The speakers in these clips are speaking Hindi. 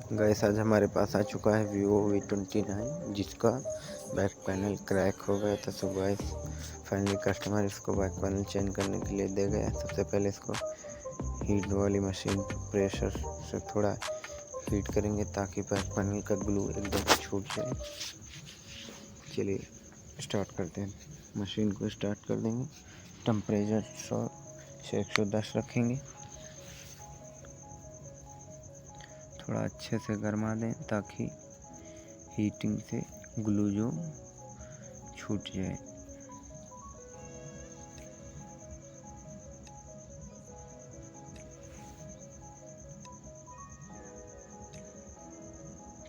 गाइस आज हमारे पास आ चुका है Vivo V29 जिसका बैक पैनल क्रैक हो गया था। सो गाइस फाइनली कस्टमर इसको बैक पैनल चेंज करने के लिए दे गया। सबसे पहले इसको हीट वाली मशीन प्रेशर से थोड़ा हीट करेंगे ताकि बैक पैनल का ग्लू एकदम छूट जाए। चलिए स्टार्ट करते हैं। मशीन को स्टार्ट कर देंगे। टेम्परेचर 100 से 110 रखेंगे। थोड़ा अच्छे से गरमा दें ताकि हीटिंग से ग्लू जो छूट जाए।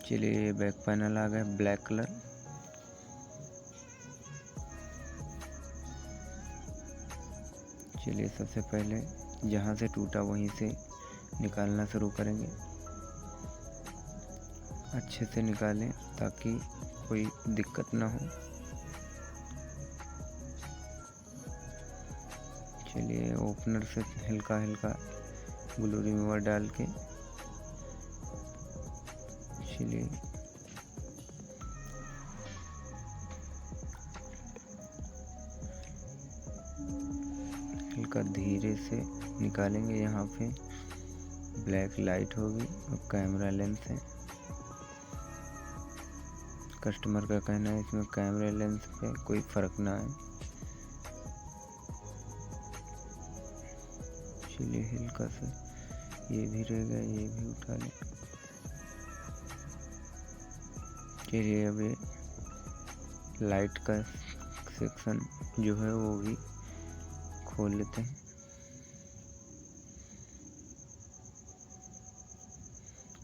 चलिए ये बैक पैनल आ गया ब्लैक कलर। चलिए सबसे पहले जहाँ से टूटा वहीं से निकालना शुरू करेंगे। अच्छे से निकालें ताकि कोई दिक्कत ना हो। चलिए ओपनर से हल्का हल्का ग्लू रिमूवर डाल के चलिए हल्का धीरे से निकालेंगे। यहाँ पे ब्लैक लाइट होगी और कैमरा लेंस है। कस्टमर का कहना है इसमें कैमरा लेंस पे कोई फ़र्क ना आए। चलिए हल्का सा ये भी रह गया, ये भी उठा लें। चलिए अब ये लाइट का सेक्शन जो है वो भी खोल लेते हैं।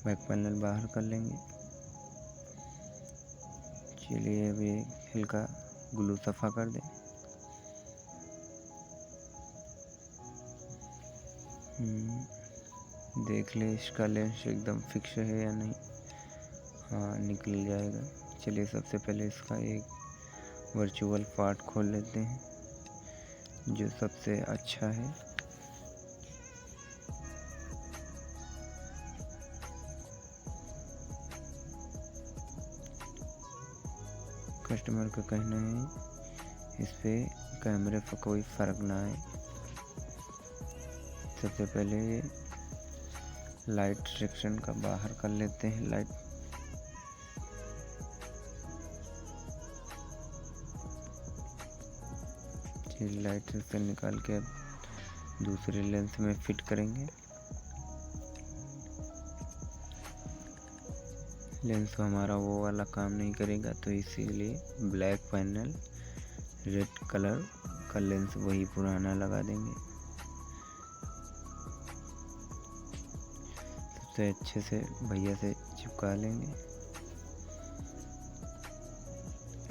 बैक पैनल बाहर कर लेंगे। चलिए अब ये हल्का ग्लू सफ़ा कर दें। देख ले इसका लेंस एकदम फिक्स है या नहीं। हाँ निकल जाएगा। चलिए सबसे पहले इसका एक वर्चुअल पार्ट खोल लेते हैं जो सबसे अच्छा है। कस्टमर का कहना है इस पे कैमरे पर कोई फ़र्क ना आए। सबसे पहले लाइट सेक्शन का बाहर कर लेते हैं। लाइट सेक्शन निकाल के अब दूसरे लेंस में फिट करेंगे। लेंस हमारा वो वाला काम नहीं करेगा तो इसीलिए ब्लैक पैनल रेड कलर का लेंस वही पुराना लगा देंगे। सबसे अच्छे से भैया से चिपका लेंगे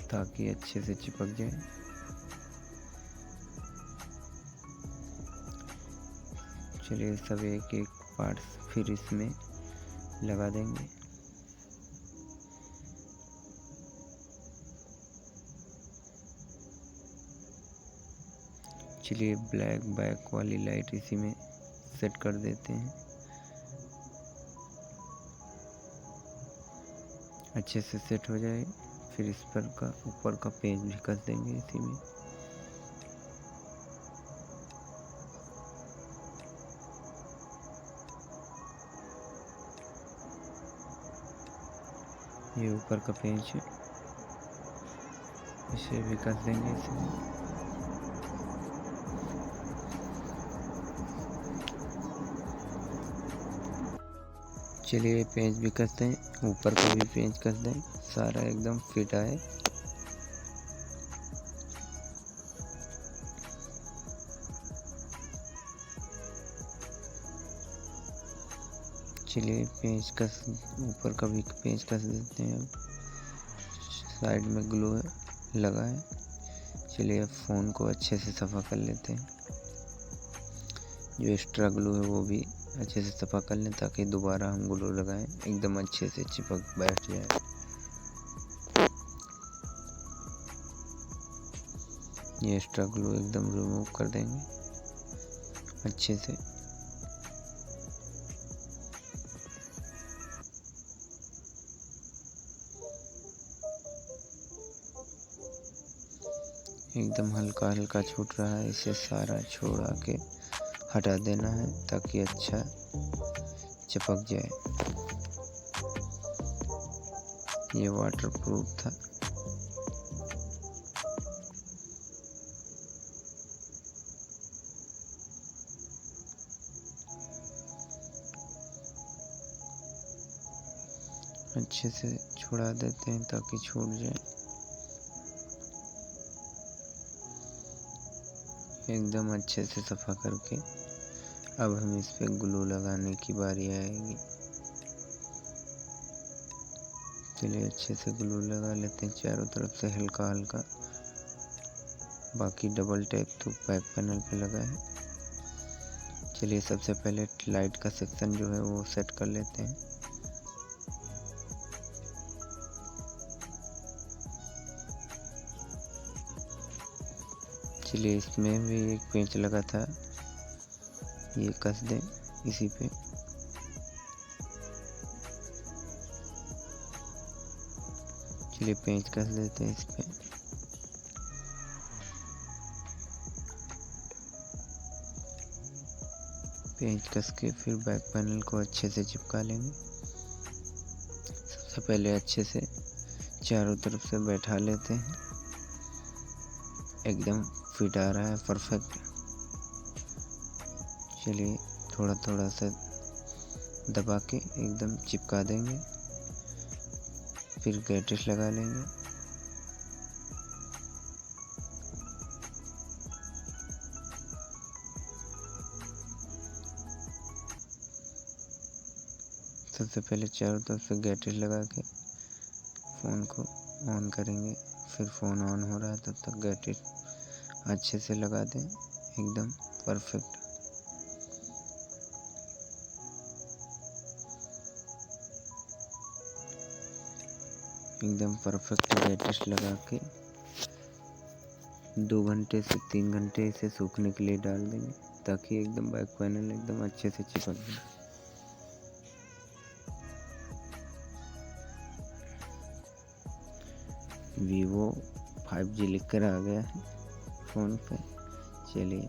ताकि अच्छे से चिपक जाए। चलिए सब एक एक पार्ट्स फिर इसमें लगा देंगे। चलिए ब्लैक बैक वाली लाइट इसी में सेट कर देते हैं। अच्छे से सेट हो जाए फिर इस पर का ऊपर का पेज भी कस देंगे इसी में। ये ऊपर का पेज है, इसे भी कस देंगे इसमें। चलिए पेंच भी कस दें, ऊपर का भी पेंच कस दें, सारा एकदम फिट आए। चलिए पेंच कस ऊपर का भी पेंच कस देते हैं। अब साइड में ग्लू लगा है। चलिए अब फ़ोन को अच्छे से सफ़ा कर लेते हैं। जो एक्स्ट्रा ग्लू है वो भी अच्छे से सफ़ा कर लें ताकि दोबारा हम ग्लू लगाएं एकदम अच्छे से चिपक बैठ जाए। ये एक्स्ट्रा ग्लू एकदम रिमूव कर देंगे अच्छे से। एकदम हल्का हल्का छूट रहा है, इसे सारा छोड़ा के हटा देना है ताकि अच्छा चिपक जाए। ये वाटरप्रूफ था। अच्छे से छुड़ा देते हैं ताकि छूट जाए। एकदम अच्छे से सफ़ा करके अब हम इस पे ग्लू लगाने की बारी आएगी। चलिए अच्छे से ग्लू लगा लेते हैं चारों तरफ से हल्का हल्का। बाकी डबल टैप तो बैक पैनल पे लगा है। चलिए सबसे पहले लाइट का सेक्शन जो है वो सेट कर लेते हैं। चलिए इसमें भी एक पेंच लगा था, ये कस दें इसी पे। चलिए पेंच कस देते हैं इस पे। पेंच कस के फिर बैक पैनल को अच्छे से चिपका लेंगे। सबसे पहले अच्छे से चारों तरफ से बैठा लेते हैं। एकदम फिट आ रहा है, परफेक्ट। चलिए थोड़ा थोड़ा सा दबा के एकदम चिपका देंगे, फिर गैटिस लगा लेंगे। सबसे पहले चारों तरफ से गैटिस लगा के फ़ोन को ऑन करेंगे। फिर फ़ोन ऑन हो रहा है तब तक गैटिस अच्छे से लगा दें, एकदम परफेक्ट। एकदम परफेक्ट गैटिस लगा के 2 घंटे से 3 घंटे इसे सूखने के लिए डाल देंगे ताकि एकदम बैक पैनल एकदम अच्छे से चिपक जाए। Vivo 5G लिख कर आ गया है फ़ोन पे। चलिए